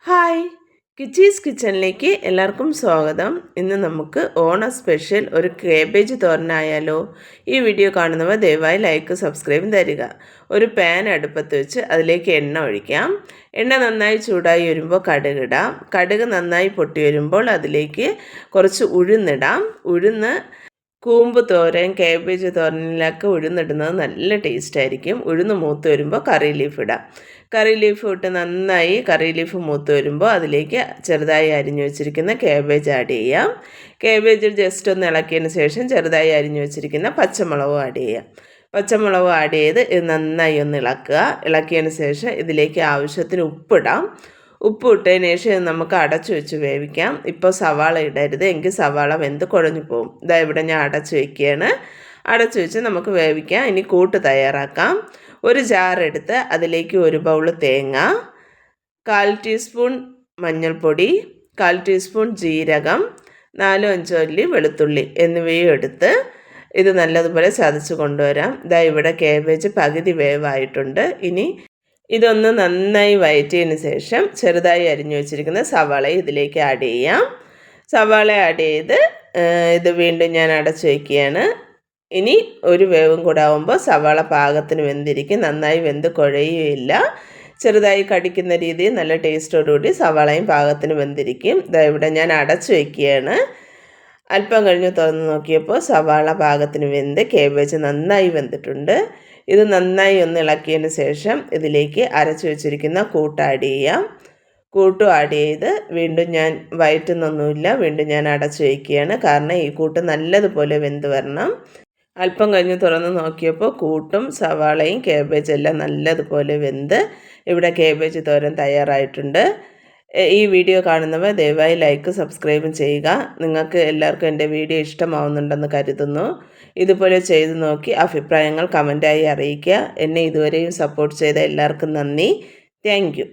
Hi, കിച്ചീസ് കിച്ചണിലേക്ക് എല്ലാവർക്കും സ്വാഗതം. ഇന്ന് നമുക്ക് ഓണ സ്പെഷ്യൽ ഒരു കേബേജ് തോരനായാലോ? ഈ വീഡിയോ കാണുന്നവർ ദയവായി ലൈക്ക് സബ്സ്ക്രൈബും തരിക. ഒരു പാൻ അടുപ്പത്ത് വെച്ച് അതിലേക്ക് എണ്ണ ഒഴിക്കാം. എണ്ണ നന്നായി ചൂടായി വരുമ്പോൾ കടുകിടാം. കടുക് നന്നായി പൊട്ടി വരുമ്പോൾ അതിലേക്ക് കുറച്ച് ഉഴുന്നിടാം. ഉഴുന്ന് കൂമ്പ് തോരൻ, കാബേജ് തോരനിലൊക്കെ ഉഴുന്നിടുന്നത് നല്ല ടേസ്റ്റ് ആയിരിക്കും. ഉഴുന്ന് മൂത്ത് വരുമ്പോൾ കറി ലീഫ് ഇടാം. കറി ലീഫ് ഇട്ട് നന്നായി കറി ലീഫ് മൂത്ത് വരുമ്പോൾ അതിലേക്ക് ചെറുതായി അരിഞ്ഞു വെച്ചിരിക്കുന്ന കാബേജ് ആഡ് ചെയ്യാം. കാബേജ് ജസ്റ്റ് ഒന്ന് ഇളക്കിയതിന് ശേഷം ചെറുതായി അരിഞ്ഞു വെച്ചിരിക്കുന്ന പച്ചമുളകും ആഡ് ചെയ്യാം. പച്ചമുളകും ആഡ് ചെയ്ത് ഇത് നന്നായി ഒന്ന് ഇളക്കുക. ഇളക്കിയതിന് ശേഷം ഇതിലേക്ക് ആവശ്യത്തിന് ഉപ്പിടാം. ഉപ്പ് ഇട്ടതിന് ശേഷം നമുക്ക് അടച്ചു വെച്ച് വേവിക്കാം. ഇപ്പോൾ സവാള ഇടരുത്, എങ്കിൽ സവാള വെന്ത് കുഴഞ്ഞു പോകും. ഇതാ ഇവിടെ ഞാൻ അടച്ചു വയ്ക്കുകയാണ്. അടച്ചു വെച്ച് നമുക്ക് വേവിക്കാം. ഇനി കൂട്ട് തയ്യാറാക്കാം. ഒരു ജാറെടുത്ത് അതിലേക്ക് ഒരു ബൗൾ തേങ്ങ, 1/4 ടീസ്പൂൺ മഞ്ഞൾപ്പൊടി, 1/4 ടീസ്പൂൺ ജീരകം, 4-5 അല്ലി വെളുത്തുള്ളി എന്നിവയും എടുത്ത് ഇത് നല്ലതുപോലെ ചതച്ച് കൊണ്ടുവരാം. ഇതാ ഇവിടെ കാബേജ് പകുതി വേവായിട്ടുണ്ട്. ഇനി ഇതൊന്ന് നന്നായി വഴറ്റിയതിന് ശേഷം ചെറുതായി അരിഞ്ഞു വെച്ചിരിക്കുന്ന സവാള ഇതിലേക്ക് ആഡ് ചെയ്യാം. സവാള ആഡ് ചെയ്ത് ഇത് വീണ്ടും ഞാൻ അടച്ചു വയ്ക്കുകയാണ്. ഇനി ഒരു വേവും കൂടെ ആകുമ്പോൾ സവാള പാകത്തിന് വെന്തിരിക്കും. നന്നായി വെന്ത് കുഴയുകയില്ല. ചെറുതായി കടിക്കുന്ന രീതിയിൽ നല്ല ടേസ്റ്റോടുകൂടി സവാളയും പാകത്തിന് വെന്തിരിക്കും. ഇതാ ഇവിടെ ഞാൻ അടച്ചു വയ്ക്കുകയാണ്. അല്പം കഴിഞ്ഞ് തുറന്ന് നോക്കിയപ്പോൾ സവാള പാകത്തിന് വെന്ത് കാബേജ് നന്നായി വെന്തിട്ടുണ്ട്. ഇത് നന്നായി ഒന്ന് ഇളക്കിയതിന് ശേഷം ഇതിലേക്ക് അരച്ചു വെച്ചിരിക്കുന്ന കൂട്ട് ആഡ് ചെയ്യാം. കൂട്ടും ആഡ് ചെയ്ത് വീണ്ടും ഞാൻ വഴറ്റുന്നൊന്നുമില്ല, വീണ്ടും ഞാൻ അടച്ചു വയ്ക്കുകയാണ്. കാരണം ഈ കൂട്ട് നല്ലതുപോലെ വെന്ത് വരണം. അല്പം കഴിഞ്ഞ് തുറന്ന് നോക്കിയപ്പോൾ കൂട്ടും സവാളയും കാബേജ് എല്ലാം നല്ലതുപോലെ വെന്ത് ഇവിടെ കാബേജ് തോരൻ തയ്യാറായിട്ടുണ്ട്. ഈ വീഡിയോ കാണുന്നവർ ദയവായി ലൈക്ക് സബ്സ്ക്രൈബും ചെയ്യുക. നിങ്ങൾക്ക് എല്ലാവർക്കും എൻ്റെ വീഡിയോ ഇഷ്ടമാവുന്നുണ്ടെന്ന് കരുതുന്നു. ഇതുപോലെ ചെയ്തു നോക്കി അഭിപ്രായങ്ങൾ കമൻറ്റായി അറിയിക്കുക. എന്നെ ഇതുവരെയും സപ്പോർട്ട് ചെയ്ത എല്ലാവർക്കും നന്ദി. Thank you.